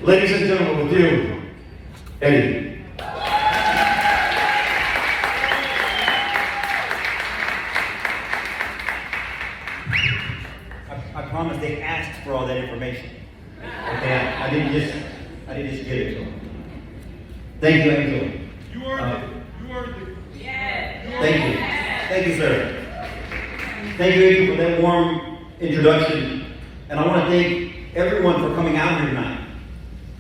Ladies and gentlemen, with you, Eddie. I promise they asked for all that information. Okay, I didn't just give it to them. Thank you, Angel. You are the. Yes. Thank you, sir. Thank you, Angel, for that warm introduction. And I want to thank everyone for coming out here tonight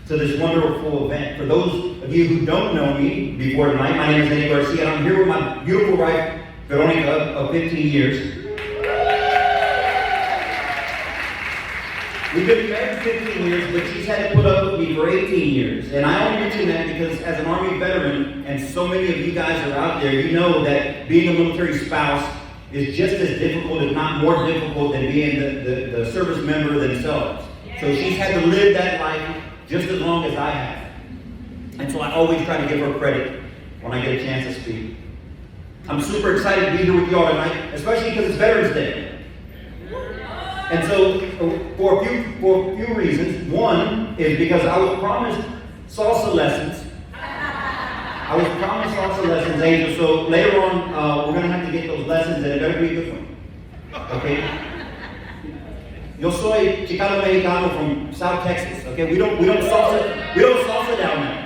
to this wonderful event. For those of you who don't know me before tonight, my name is Garcia, and I'm here with my beautiful wife, Veronica, of 15 years. We've been married 15 years, but she's had to put up with me for 18 years. And I only mention that because as an Army veteran, and so many of you guys are out there, you know that being a military spouse is just as difficult, if not more difficult, than being the service member themselves. So she's had to live that life just as long as I have. And so I always try to give her credit when I get a chance to speak. I'm super excited to be here with you all tonight, especially because it's Veterans Day. And so, for a few reasons. One is because I was promised salsa lessons. Angel. So later on, we're going to have to get those lessons, and it better be a good one. Okay? Yo soy Chicano Mexicano from South Texas. Okay, we don't salsa down there.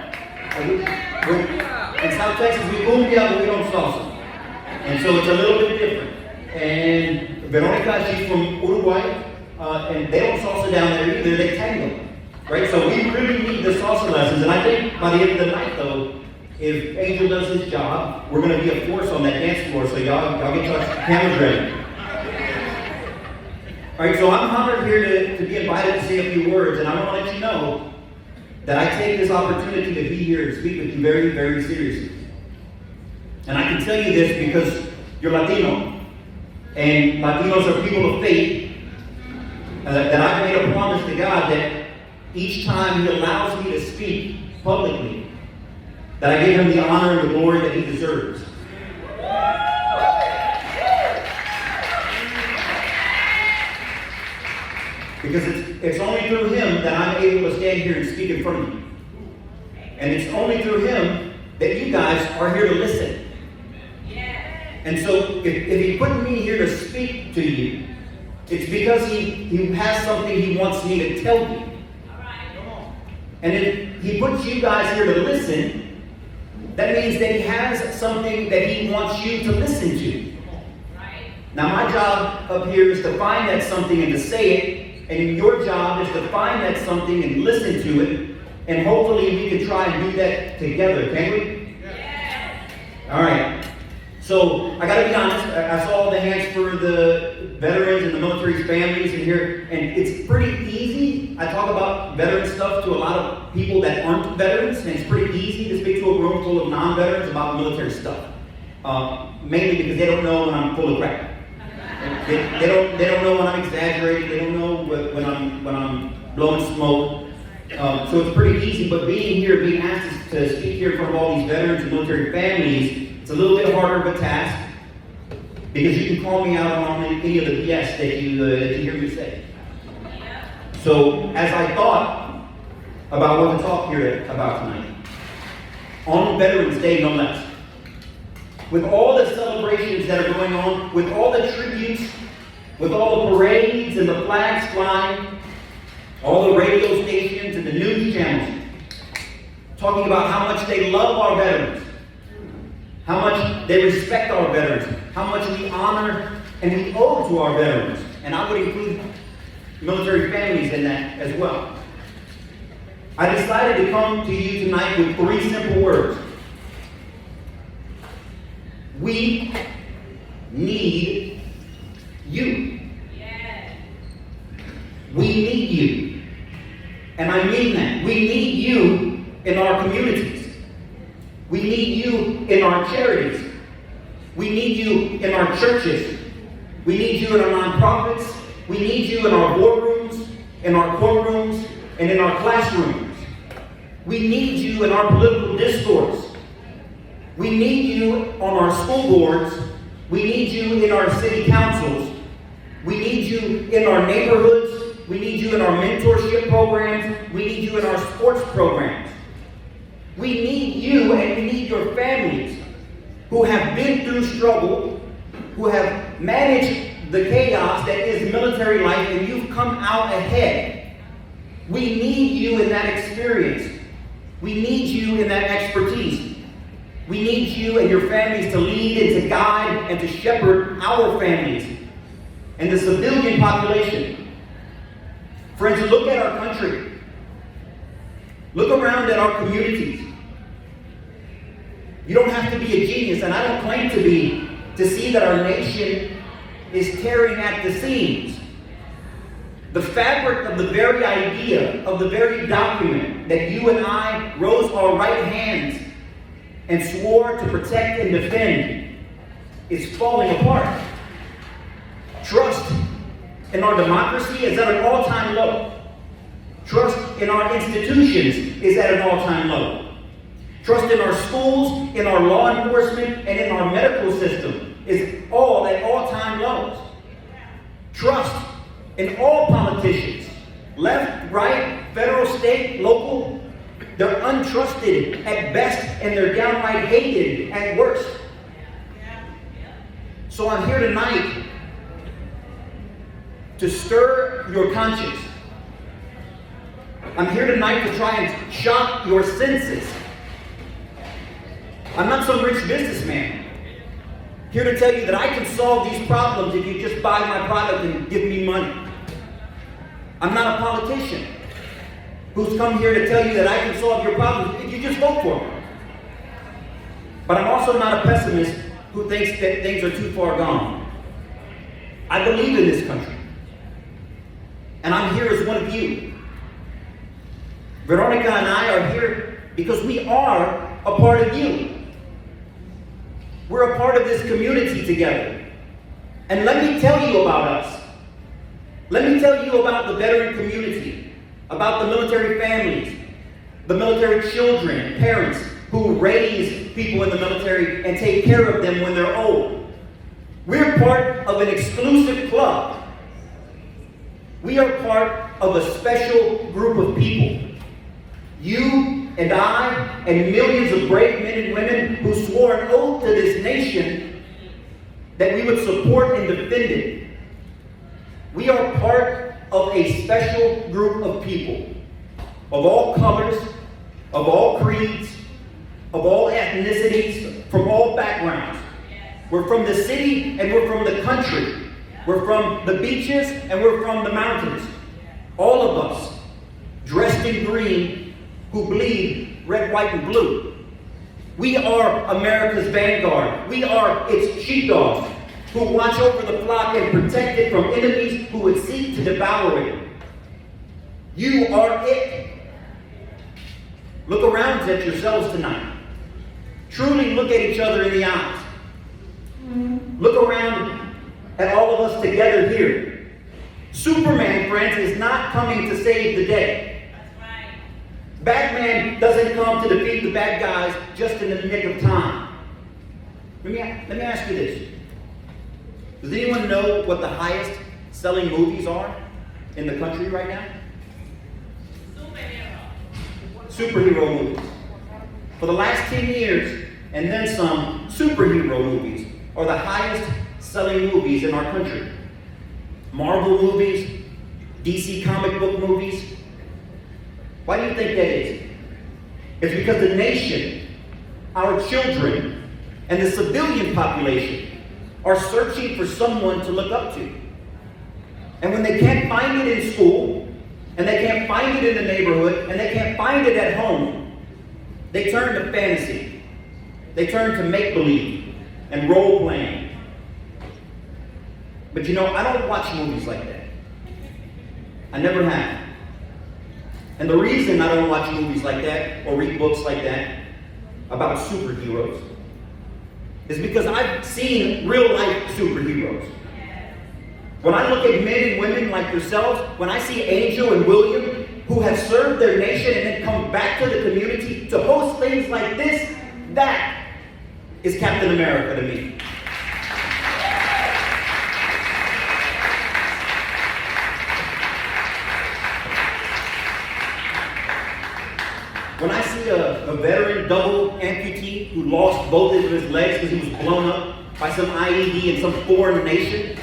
In South Texas, we cumbia, but we don't salsa. And so it's a little bit different. And Veronica, she's from Uruguay, and they don't salsa down there either, they tango. Right? So we really need the salsa lessons, and I think by the end of the night, though, if Angel does his job, we're going to be a force on that dance floor, so y'all get your cameras ready. All right, so I'm honored here to be invited to say a few words, and I want to let you know that I take this opportunity to be here and speak with you very, very seriously. And I can tell you this because you're Latino, and Latinos are people of faith, that I've made a promise to God that each time He allows me to speak publicly, that I give Him the honor and the glory that He deserves. Because it's only through Him that I'm able to stand here and speak in front of you. And it's only through Him that you guys are here to listen. And so if He put me here to speak to you, it's because He has something He wants me to tell you. And if He puts you guys here to listen, that means that He has something that He wants you to listen to. Now my job up here is to find that something and to say it. And your job is to find that something and listen to it. And hopefully we can try and do that together, can we? Yes. All right. So I got to be honest, I saw the hands for the veterans and the military families in here. And it's pretty easy. I talk about veteran stuff to a lot of people that aren't veterans. And it's pretty easy to speak to a room full of non-veterans about military stuff. Mainly because they don't know when I'm full of crap. They don't know when I'm exaggerating. They don't know when I'm blowing smoke. So it's pretty easy. But being here, being asked to speak here in front of all these veterans and military families, it's a little bit harder of a task because you can call me out on any of the BS that you hear me say. So as I thought about what to talk here about tonight, on Veterans Day no less, with all the celebrations that are going on, with all the tributes, with all the parades and the flags flying, all the radio stations and the news channels talking about how much they love our veterans, how much they respect our veterans, how much we honor and we owe to our veterans. And I would include military families in that as well. I decided to come to you tonight with 3 simple words. We need you. Yes. We need you. And I mean that. We need you in our communities. We need you in our charities. We need you in our churches. We need you in our nonprofits. We need you in our boardrooms, in our courtrooms, and in our classrooms. We need you in our political discourse. We need you on our school boards. We need you in our city councils. We need you in our neighborhoods We need you in our mentorship programs. We need you in our sports programs. We need you and we need your families who have been through struggle, who have managed the chaos that is military life, and you've come out ahead. We need you in that experience. We need you in that expertise. We need you and your families to lead and to guide and to shepherd our families and the civilian population. Friends, look at our country. Look around at our communities. You don't have to be a genius, and I don't claim to be, to see that our nation is tearing at the seams. The fabric of the very idea, of the very document that you and I rose our right hands and swore to protect and defend is falling apart. Trust in our democracy is at an all-time low. Trust in our institutions is at an all-time low. Trust in our schools, in our law enforcement, and in our medical system is all at all-time lows. Trust in all politicians, left, right, federal, state, local, they're untrusted at best and they're downright hated at worst. So I'm here tonight to stir your conscience. I'm here tonight to try and shock your senses. I'm not some rich businessman. Here to tell you that I can solve these problems if you just buy my product and give me money. I'm not a politician who's come here to tell you that I can solve your problems if you just vote for me. But I'm also not a pessimist who thinks that things are too far gone. I believe in this country. And I'm here as one of you. Veronica and I are here because we are a part of you. We're a part of this community together. And let me tell you about us. Let me tell you about the veteran community, about the military families, the military children and parents who raise people in the military and take care of them when they're old. We're part of an exclusive club. We are part of a special group of people. You and I and millions of brave men and women who swore an oath to this nation that we would support and defend it. We are part of a special group of people of all colors, of all creeds, of all ethnicities, from all backgrounds. We're from the city and we're from the country. We're from the beaches and we're from the mountains. All of us dressed in green who bleed red, white, and blue. We are America's vanguard. We are its sheepdogs who watch over the flock and protect it from enemies who would seek to devour it. You are it. Look around at yourselves tonight. Truly look at each other in the eyes. Look around at all of us together here. Superman, friends, is not coming to save the day. That's right. Batman doesn't come to defeat the bad guys just in the nick of time. Let me ask you this. Does anyone know what the highest selling movies are in the country right now? Superhero movies. For the last 10 years, and then some, superhero movies are the highest selling movies in our country. Marvel movies, DC comic book movies. Why do you think that is? It's because the nation, our children, and the civilian population are searching for someone to look up to. And when they can't find it in school, and they can't find it in the neighborhood, and they can't find it at home, they turn to fantasy. They turn to make-believe and role-playing. But you know, I don't watch movies like that. I never have. And the reason I don't watch movies like that or read books like that about superheroes is because I've seen real-life superheroes. When I look at men and women like yourselves, when I see Angel and William, who have served their nation and then come back to the community to host things like this, that is Captain America to me. When I see a veteran double amputee who lost both of his legs because he was blown up by some IED in some foreign nation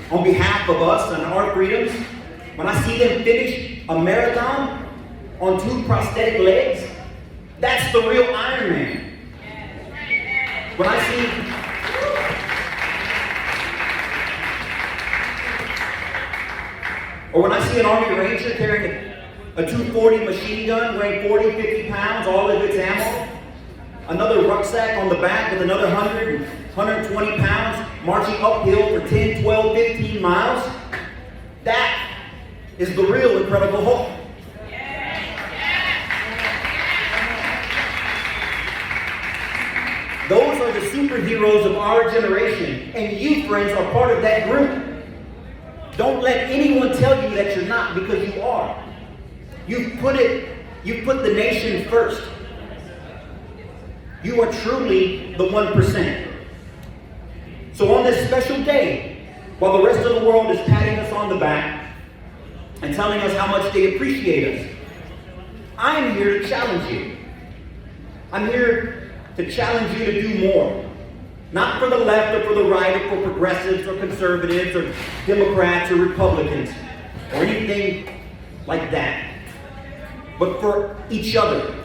on behalf of us and our freedoms, when I see them finish a marathon on 2 prosthetic legs, that's the real Iron Man. When I see an Army Ranger carrying a 240 machine gun weighing 40, 50 pounds, all of its ammo, another rucksack on the back with another 100, 120 pounds, marching uphill for 10, 12, 15 miles, that is the real Incredible Hulk. Those are the superheroes of our generation, and you, friends, are part of that group. Don't let anyone tell you that you're not, because you are. You put the nation first. You are truly the 1%. So on this special day, while the rest of the world is patting us on the back and telling us how much they appreciate us, I'm here to challenge you. I'm here to challenge you to do more. Not for the left or for the right or for progressives or conservatives or Democrats or Republicans or anything like that. But for each other.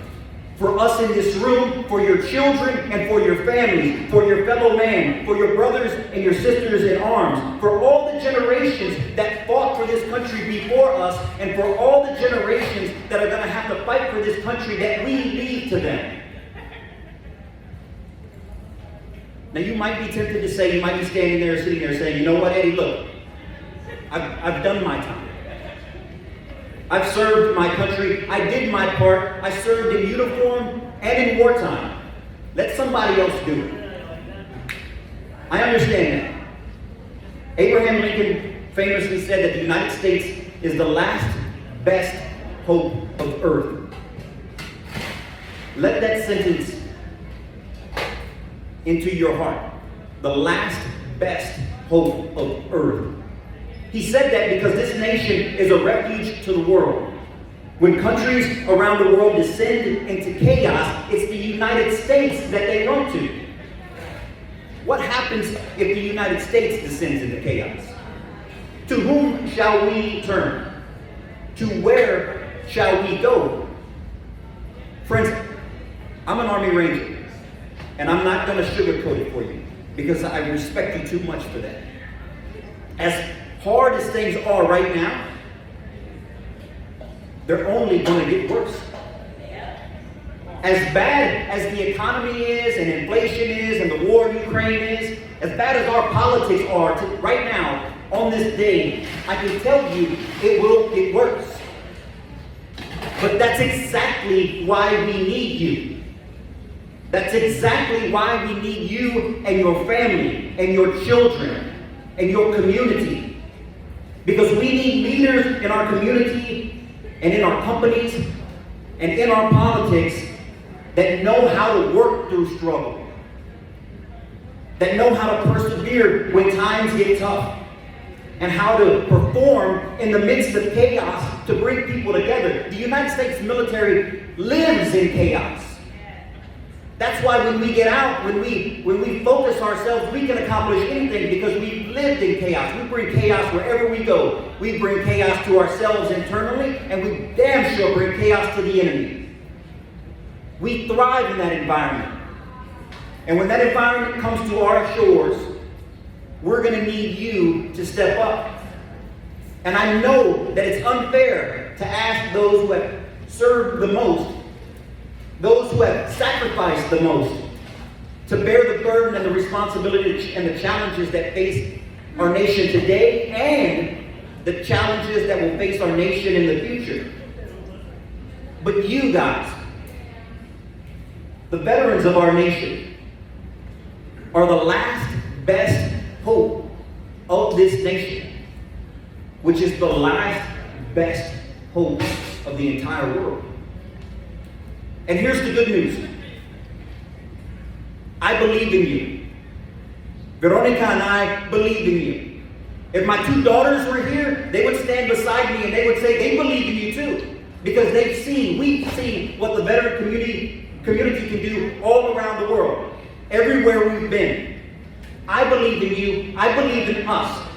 For us in this room, for your children and for your families, for your fellow man, for your brothers and your sisters in arms, for all the generations that fought for this country before us, and for all the generations that are going to have to fight for this country that we leave to them. Now you might be tempted to say, you might be standing there, sitting there saying, you know what, Eddie, look, I've done my time. I've served my country. I did my part. I served in uniform and in wartime. Let somebody else do it. I understand that. Abraham Lincoln famously said that the United States is the last best hope of earth. Let that sentence into your heart. The last best hope of earth. He said that because this nation is a refuge to the world. When countries around the world descend into chaos, it's the United States that they run to. What happens if the United States descends into chaos? To whom shall we turn? To where shall we go? Friends, I'm an Army Ranger, and I'm not going to sugarcoat it for you because I respect you too much for that. As hard as things are right now, they're only going to get worse. As bad as the economy is, and inflation is, and the war in Ukraine is, as bad as our politics are right now, on this day, I can tell you it will get worse. But that's exactly why we need you. That's exactly why we need you and your family and your children and your community. Because we need leaders in our community and in our companies and in our politics that know how to work through struggle, that know how to persevere when times get tough, and how to perform in the midst of chaos to bring people together. The United States military lives in chaos. That's why when we get out, when we focus ourselves, we can accomplish anything because we've lived in chaos. We bring chaos wherever we go. We bring chaos to ourselves internally, and we damn sure bring chaos to the enemy. We thrive in that environment. And when that environment comes to our shores, we're going to need you to step up. And I know that it's unfair to ask those who have served the most, those who have sacrificed the most, to bear the burden and the responsibility and the challenges that face our nation today and the challenges that will face our nation in the future. But you guys, the veterans of our nation, are the last best hope of this nation, which is the last best hope of the entire world. And here's the good news. I believe in you. Veronica and I believe in you. If my 2 daughters were here, they would stand beside me and they would say they believe in you too. Because we've seen what the veteran community can do all around the world, everywhere we've been. I believe in you. I believe in us.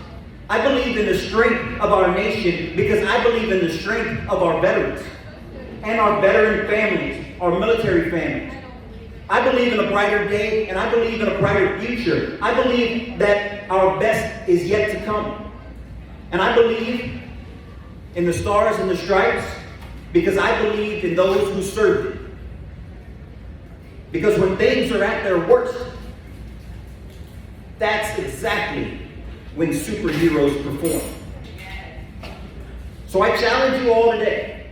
I believe in the strength of our nation because I believe in the strength of our veterans and our veteran families, our military families. I believe in a brighter day and I believe in a brighter future. I believe that our best is yet to come. And I believe in the stars and the stripes because I believe in those who served it. Because when things are at their worst, that's exactly when superheroes perform. So I challenge you all today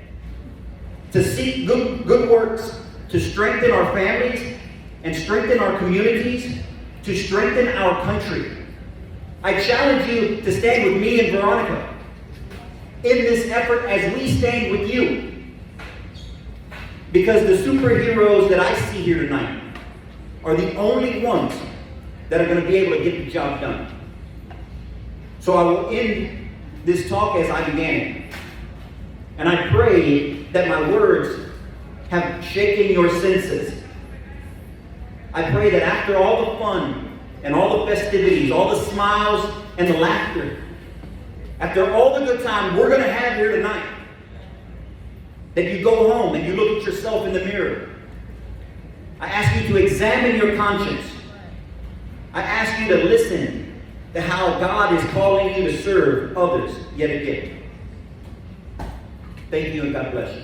to seek good works, to strengthen our families and strengthen our communities, to strengthen our country. I challenge you to stand with me and Veronica in this effort as we stand with you. Because the superheroes that I see here tonight are the only ones that are going to be able to get the job done. So I will end this talk as I began it. And I pray that my words have shaken your senses. I pray that after all the fun and all the festivities, all the smiles and the laughter, after all the good time we're going to have here tonight, that you go home and you look at yourself in the mirror. I ask you to examine your conscience. I ask you to listen to how God is calling you to serve others yet again. Thank you and God bless you.